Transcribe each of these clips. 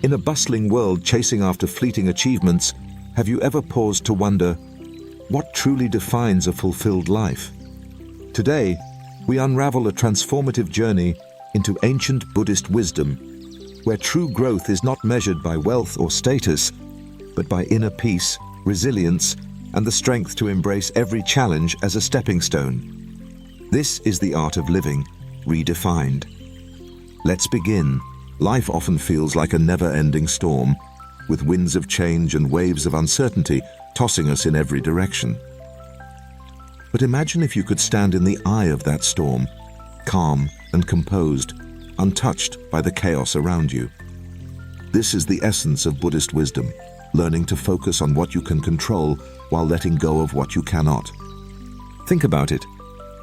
In a bustling world chasing after fleeting achievements, have you ever paused to wonder, what truly defines a fulfilled life? Today, we unravel a transformative journey into ancient Buddhist wisdom, where true growth is not measured by wealth or status, but by inner peace, resilience, and the strength to embrace every challenge as a stepping stone. This is the art of living, redefined. Let's begin. Life often feels like a never-ending storm, with winds of change and waves of uncertainty tossing us in every direction. But imagine if you could stand in the eye of that storm, calm and composed, untouched by the chaos around you. This is the essence of Buddhist wisdom, learning to focus on what you can control while letting go of what you cannot. Think about it.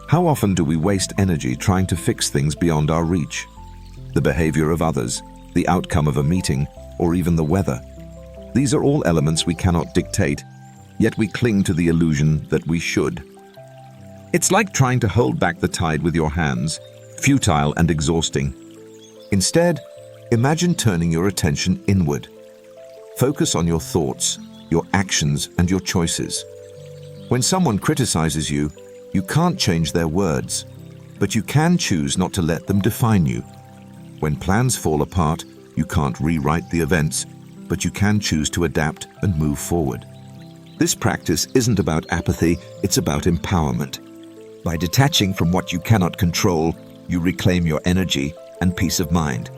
How often do we waste energy trying to fix things beyond our reach? The behavior of others, the outcome of a meeting, or even the weather. These are all elements we cannot dictate, yet we cling to the illusion that we should. It's like trying to hold back the tide with your hands, futile and exhausting. Instead, imagine turning your attention inward. Focus on your thoughts, your actions, and your choices. When someone criticizes you, you can't change their words, but you can choose not to let them define you. When plans fall apart, you can't rewrite the events, but you can choose to adapt and move forward. This practice isn't about apathy, it's about empowerment. By detaching from what you cannot control, you reclaim your energy and peace of mind.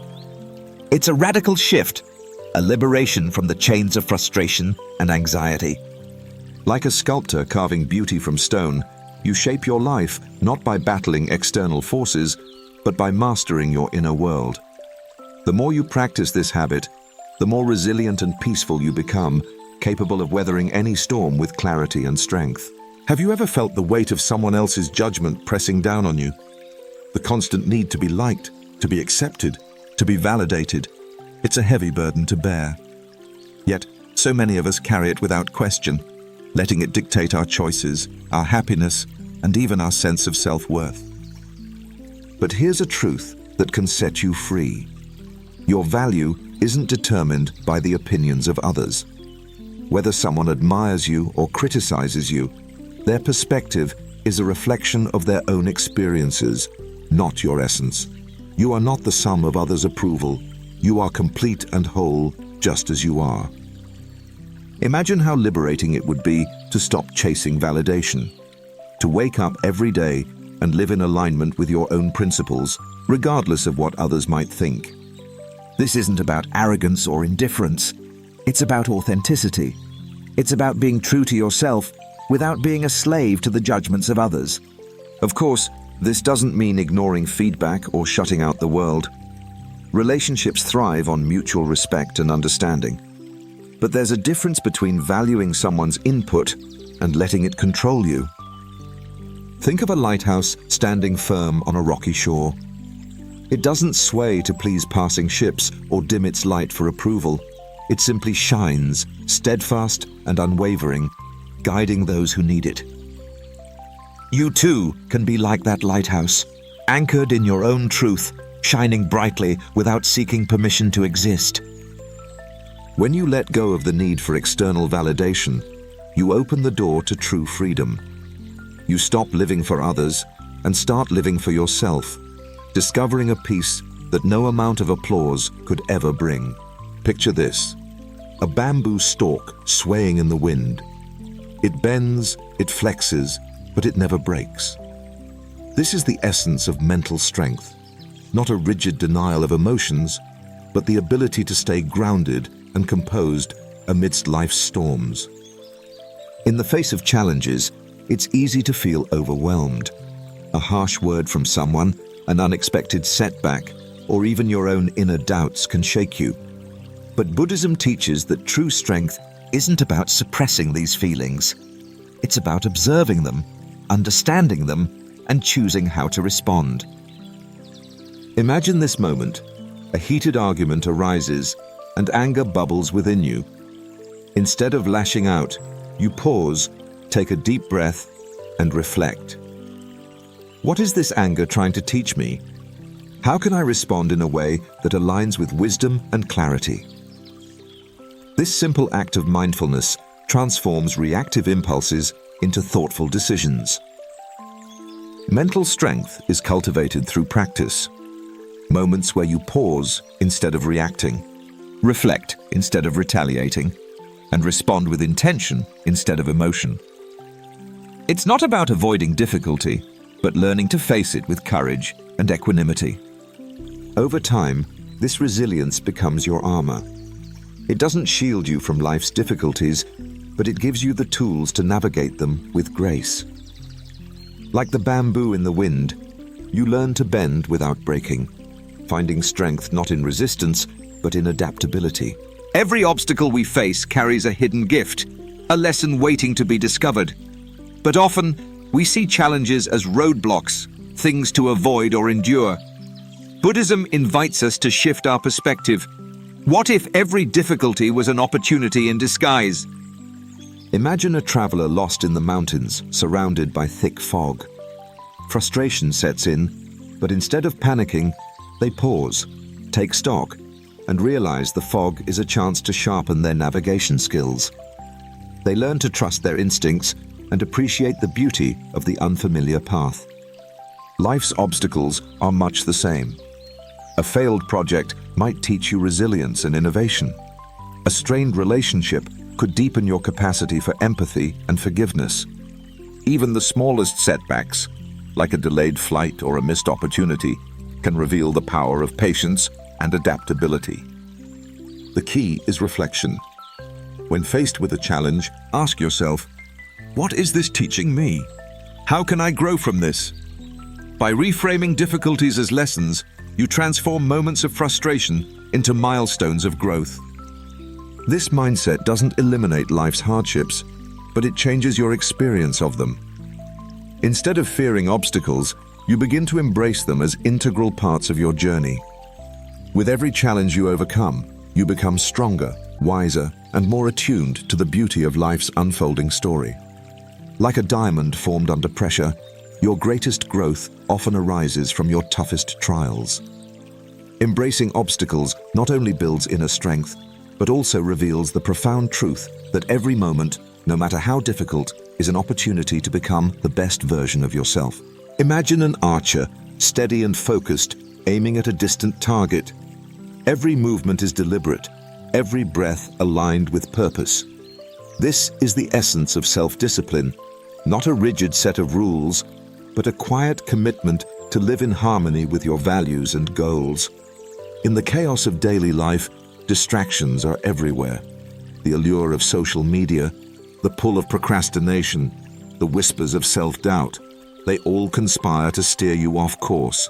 It's a radical shift, a liberation from the chains of frustration and anxiety. Like a sculptor carving beauty from stone, you shape your life not by battling external forces, but by mastering your inner world. The more you practice this habit, the more resilient and peaceful you become, capable of weathering any storm with clarity and strength. Have you ever felt the weight of someone else's judgment pressing down on you? The constant need to be liked, to be accepted, to be validated. It's a heavy burden to bear. Yet, so many of us carry it without question, letting it dictate our choices, our happiness, and even our sense of self-worth. But here's a truth that can set you free. Your value isn't determined by the opinions of others. Whether someone admires you or criticizes you, their perspective is a reflection of their own experiences, not your essence. You are not the sum of others' approval. You are complete and whole, just as you are. Imagine how liberating it would be to stop chasing validation, to wake up every day and live in alignment with your own principles, regardless of what others might think. This isn't about arrogance or indifference. It's about authenticity. It's about being true to yourself without being a slave to the judgments of others. Of course, this doesn't mean ignoring feedback or shutting out the world. Relationships thrive on mutual respect and understanding. But there's a difference between valuing someone's input and letting it control you. Think of a lighthouse standing firm on a rocky shore. It doesn't sway to please passing ships or dim its light for approval. It simply shines, steadfast and unwavering, guiding those who need it. You too can be like that lighthouse, anchored in your own truth, shining brightly without seeking permission to exist. When you let go of the need for external validation, you open the door to true freedom. You stop living for others and start living for yourself, discovering a peace that no amount of applause could ever bring. Picture this: a bamboo stalk swaying in the wind. It bends, it flexes, but it never breaks. This is the essence of mental strength, not a rigid denial of emotions, but the ability to stay grounded and composed amidst life's storms. In the face of challenges, it's easy to feel overwhelmed. A harsh word from someone, an unexpected setback, or even your own inner doubts can shake you. But Buddhism teaches that true strength isn't about suppressing these feelings. It's about observing them, understanding them, and choosing how to respond. Imagine this moment. A heated argument arises, and anger bubbles within you. Instead of lashing out, you pause, take a deep breath, and reflect. What is this anger trying to teach me? How can I respond in a way that aligns with wisdom and clarity? This simple act of mindfulness transforms reactive impulses into thoughtful decisions. Mental strength is cultivated through practice. Moments where you pause instead of reacting, reflect instead of retaliating, and respond with intention instead of emotion. It's not about avoiding difficulty, but learning to face it with courage and equanimity. Over time, this resilience becomes your armor. It doesn't shield you from life's difficulties, but it gives you the tools to navigate them with grace. Like the bamboo in the wind, you learn to bend without breaking, finding strength not in resistance, but in adaptability. Every obstacle we face carries a hidden gift, a lesson waiting to be discovered. But often, we see challenges as roadblocks, things to avoid or endure. Buddhism invites us to shift our perspective. What if every difficulty was an opportunity in disguise? Imagine a traveler lost in the mountains, surrounded by thick fog. Frustration sets in, but instead of panicking, they pause, take stock, and realize the fog is a chance to sharpen their navigation skills. They learn to trust their instincts and appreciate the beauty of the unfamiliar path. Life's obstacles are much the same. A failed project might teach you resilience and innovation. A strained relationship could deepen your capacity for empathy and forgiveness. Even the smallest setbacks, like a delayed flight or a missed opportunity, can reveal the power of patience and adaptability. The key is reflection. When faced with a challenge, ask yourself, what is this teaching me? How can I grow from this? By reframing difficulties as lessons, you transform moments of frustration into milestones of growth. This mindset doesn't eliminate life's hardships, but it changes your experience of them. Instead of fearing obstacles, you begin to embrace them as integral parts of your journey. With every challenge you overcome, you become stronger, wiser, and more attuned to the beauty of life's unfolding story. Like a diamond formed under pressure, your greatest growth often arises from your toughest trials. Embracing obstacles not only builds inner strength, but also reveals the profound truth that every moment, no matter how difficult, is an opportunity to become the best version of yourself. Imagine an archer, steady and focused, aiming at a distant target. Every movement is deliberate, every breath aligned with purpose. This is the essence of self-discipline, not a rigid set of rules, but a quiet commitment to live in harmony with your values and goals. In the chaos of daily life, distractions are everywhere. The allure of social media, the pull of procrastination, the whispers of self-doubt, they all conspire to steer you off course.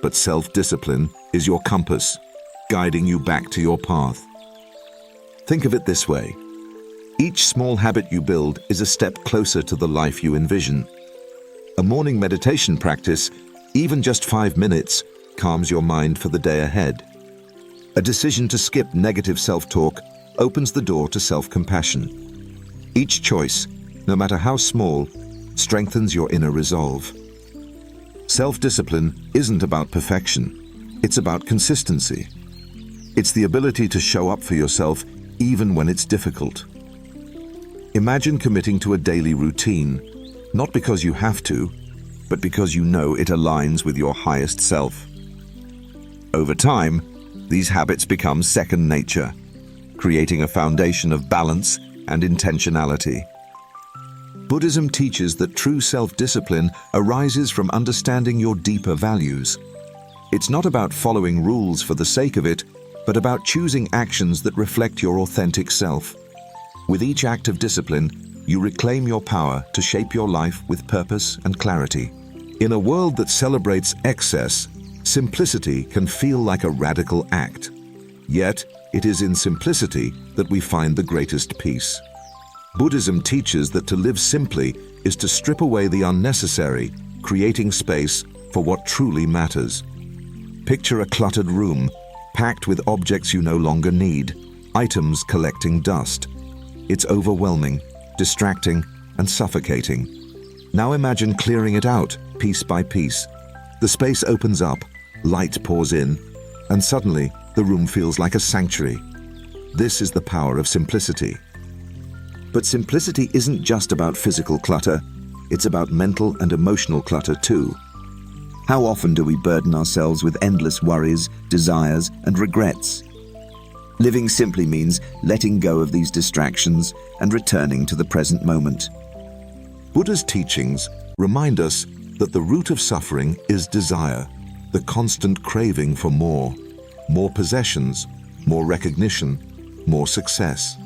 But self-discipline is your compass, guiding you back to your path. Think of it this way. Each small habit you build is a step closer to the life you envision. A morning meditation practice, even just 5 minutes, calms your mind for the day ahead. A decision to skip negative self-talk opens the door to self-compassion. Each choice, no matter how small, strengthens your inner resolve. Self-discipline isn't about perfection. It's about consistency. It's the ability to show up for yourself even when it's difficult. Imagine committing to a daily routine, not because you have to, but because you know it aligns with your highest self. Over time, these habits become second nature, creating a foundation of balance and intentionality. Buddhism teaches that true self-discipline arises from understanding your deeper values. It's not about following rules for the sake of it, but about choosing actions that reflect your authentic self. With each act of discipline, you reclaim your power to shape your life with purpose and clarity. In a world that celebrates excess, simplicity can feel like a radical act. Yet, it is in simplicity that we find the greatest peace. Buddhism teaches that to live simply is to strip away the unnecessary, creating space for what truly matters. Picture a cluttered room, packed with objects you no longer need, items collecting dust. It's overwhelming, distracting, and suffocating. Now imagine clearing it out, piece by piece. The space opens up, light pours in, and suddenly the room feels like a sanctuary. This is the power of simplicity. But simplicity isn't just about physical clutter, it's about mental and emotional clutter too. How often do we burden ourselves with endless worries, desires, and regrets? Living simply means letting go of these distractions and returning to the present moment. Buddha's teachings remind us that the root of suffering is desire, the constant craving for more possessions, more recognition, more success.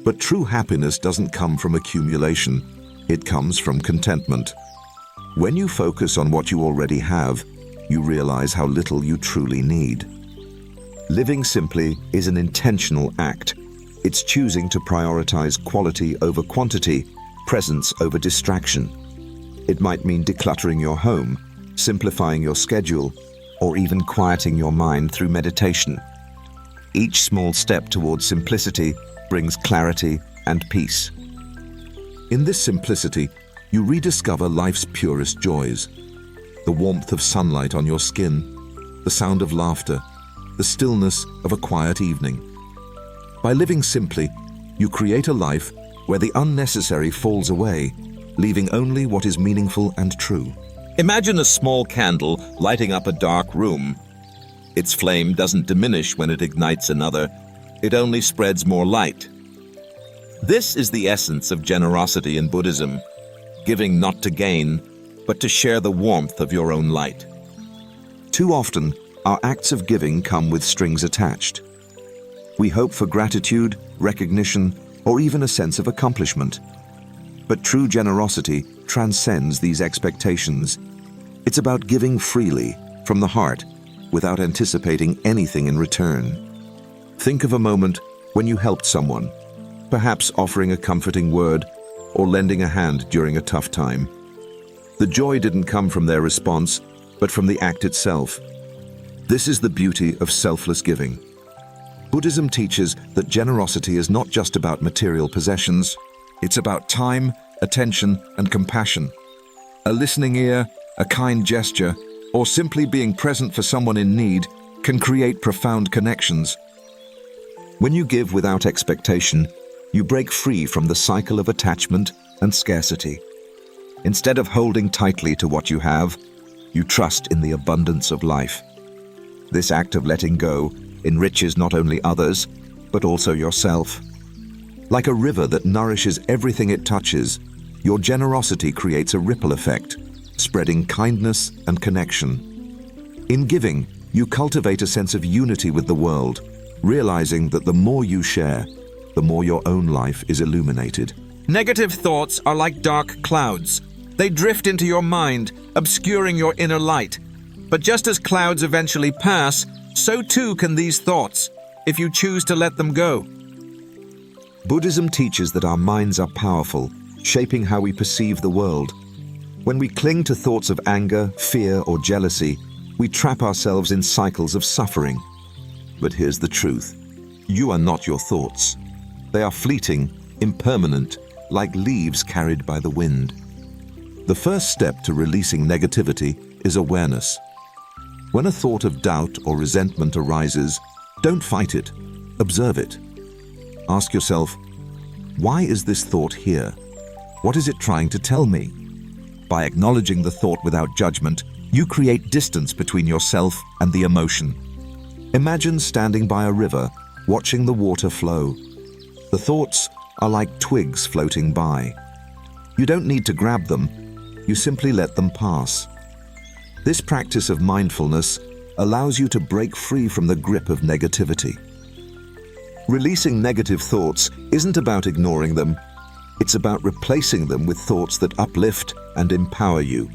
But true happiness doesn't come from accumulation, it comes from contentment. When you focus on what you already have, you realize how little you truly need. Living simply is an intentional act. It's choosing to prioritize quality over quantity, presence over distraction. It might mean decluttering your home, simplifying your schedule, or even quieting your mind through meditation. Each small step towards simplicity brings clarity and peace. In this simplicity, you rediscover life's purest joys. The warmth of sunlight on your skin, the sound of laughter, the stillness of a quiet evening. By living simply, you create a life where the unnecessary falls away, leaving only what is meaningful and true. Imagine a small candle lighting up a dark room. Its flame doesn't diminish when it ignites another, it only spreads more light. This is the essence of generosity in Buddhism, giving not to gain, but to share the warmth of your own light. Too often, our acts of giving come with strings attached. We hope for gratitude, recognition, or even a sense of accomplishment. But true generosity transcends these expectations. It's about giving freely, from the heart, without anticipating anything in return. Think of a moment when you helped someone, perhaps offering a comforting word or lending a hand during a tough time. The joy didn't come from their response, but from the act itself. This is the beauty of selfless giving. Buddhism teaches that generosity is not just about material possessions, it's about time, attention, and compassion. A listening ear, a kind gesture, or simply being present for someone in need can create profound connections. When you give without expectation, you break free from the cycle of attachment and scarcity. Instead of holding tightly to what you have, you trust in the abundance of life. This act of letting go enriches not only others, but also yourself. Like a river that nourishes everything it touches, your generosity creates a ripple effect, spreading kindness and connection. In giving, you cultivate a sense of unity with the world, realizing that the more you share, the more your own life is illuminated. Negative thoughts are like dark clouds. They drift into your mind, obscuring your inner light. But just as clouds eventually pass, so too can these thoughts, if you choose to let them go. Buddhism teaches that our minds are powerful, shaping how we perceive the world. When we cling to thoughts of anger, fear, or jealousy, we trap ourselves in cycles of suffering. But here's the truth. You are not your thoughts. They are fleeting, impermanent, like leaves carried by the wind. The first step to releasing negativity is awareness. When a thought of doubt or resentment arises, don't fight it, observe it. Ask yourself, why is this thought here? What is it trying to tell me? By acknowledging the thought without judgment, you create distance between yourself and the emotion. Imagine standing by a river, watching the water flow. The thoughts are like twigs floating by. You don't need to grab them, you simply let them pass. This practice of mindfulness allows you to break free from the grip of negativity. Releasing negative thoughts isn't about ignoring them, it's about replacing them with thoughts that uplift and empower you.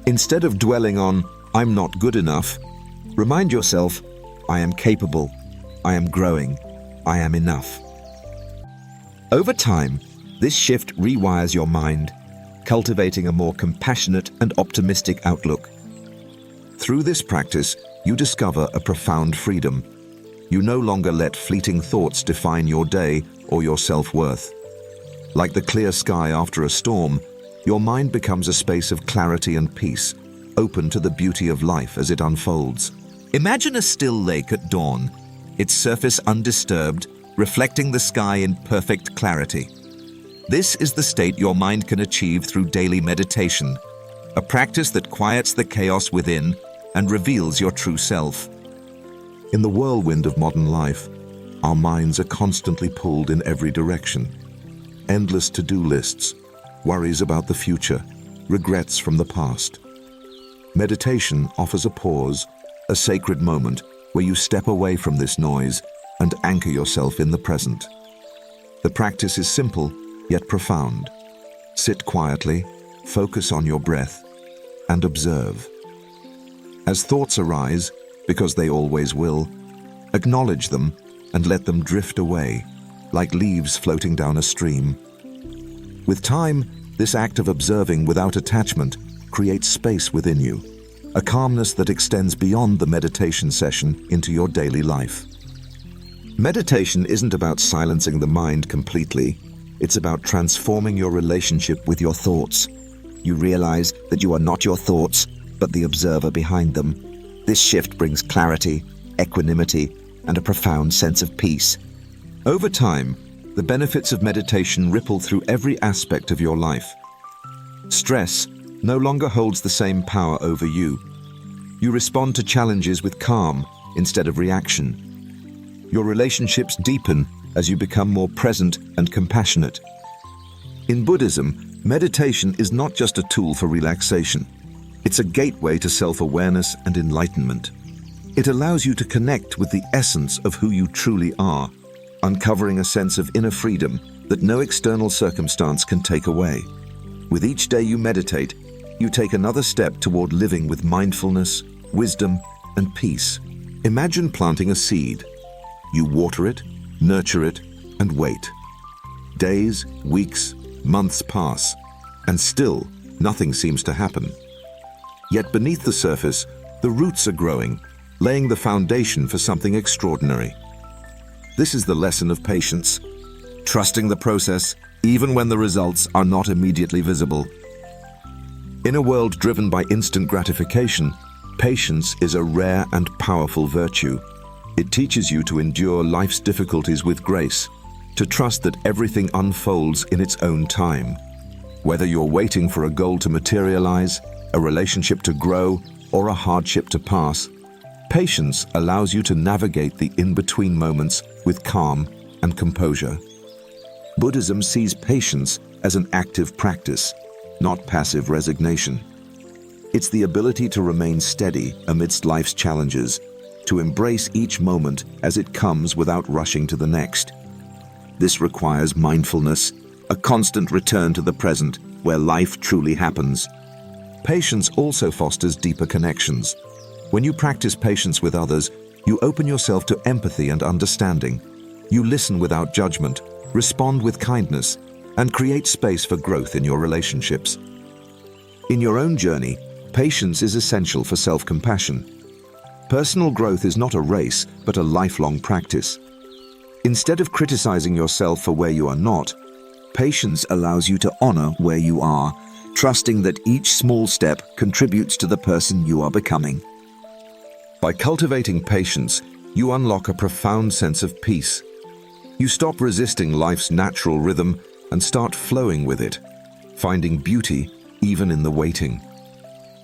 Instead of dwelling on, "I'm not good enough," remind yourself, "I am capable, I am growing, I am enough." Over time, this shift rewires your mind, cultivating a more compassionate and optimistic outlook. Through this practice, you discover a profound freedom. You no longer let fleeting thoughts define your day or your self-worth. Like the clear sky after a storm, your mind becomes a space of clarity and peace, open to the beauty of life as it unfolds. Imagine a still lake at dawn. its surface undisturbed, reflecting the sky in perfect clarity. This is the state your mind can achieve through daily meditation, a practice that quiets the chaos within and reveals your true self. In the whirlwind of modern life, our minds are constantly pulled in every direction. Endless to-do lists, worries about the future, regrets from the past. Meditation offers a pause, a sacred moment where you step away from this noise and anchor yourself in the present. The practice is simple, yet profound. Sit quietly, focus on your breath, and observe. As thoughts arise, because they always will, acknowledge them and let them drift away, like leaves floating down a stream. With time, this act of observing without attachment creates space within you, a calmness that extends beyond the meditation session into your daily life. Meditation isn't about silencing the mind completely. It's about transforming your relationship with your thoughts. You realize that you are not your thoughts, but the observer behind them. This shift brings clarity, equanimity, and a profound sense of peace. Over time, the benefits of meditation ripple through every aspect of your life. Stress no longer holds the same power over you. You respond to challenges with calm instead of reaction. Your relationships deepen as you become more present and compassionate. In Buddhism, meditation is not just a tool for relaxation. It's a gateway to self-awareness and enlightenment. It allows you to connect with the essence of who you truly are, uncovering a sense of inner freedom that no external circumstance can take away. With each day you meditate, you take another step toward living with mindfulness, wisdom, and peace. Imagine planting a seed. You water it, nurture it, and wait. Days, weeks, months pass, and still nothing seems to happen. Yet beneath the surface, the roots are growing, laying the foundation for something extraordinary. This is the lesson of patience, trusting the process even when the results are not immediately visible. In a world driven by instant gratification, patience is a rare and powerful virtue. It teaches you to endure life's difficulties with grace, to trust that everything unfolds in its own time. Whether you're waiting for a goal to materialize, a relationship to grow, or a hardship to pass, patience allows you to navigate the in-between moments with calm and composure. Buddhism sees patience as an active practice, not passive resignation. It's the ability to remain steady amidst life's challenges, to embrace each moment as it comes without rushing to the next. This requires mindfulness, a constant return to the present where life truly happens. Patience also fosters deeper connections. When you practice patience with others, you open yourself to empathy and understanding. You listen without judgment, respond with kindness, and create space for growth in your relationships. In your own journey, patience is essential for self-compassion. Personal growth is not a race, but a lifelong practice. Instead of criticizing yourself for where you are not, patience allows you to honor where you are, trusting that each small step contributes to the person you are becoming. By cultivating patience, you unlock a profound sense of peace. You stop resisting life's natural rhythm and start flowing with it, finding beauty even in the waiting.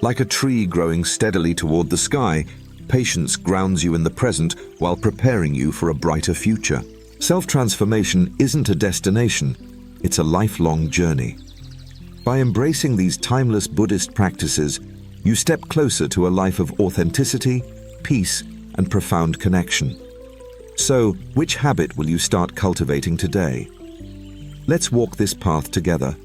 Like a tree growing steadily toward the sky, patience grounds you in the present while preparing you for a brighter future. Self-transformation isn't a destination, it's a lifelong journey. By embracing these timeless Buddhist practices, you step closer to a life of authenticity, peace, and profound connection. So, which habit will you start cultivating today? Let's walk this path together.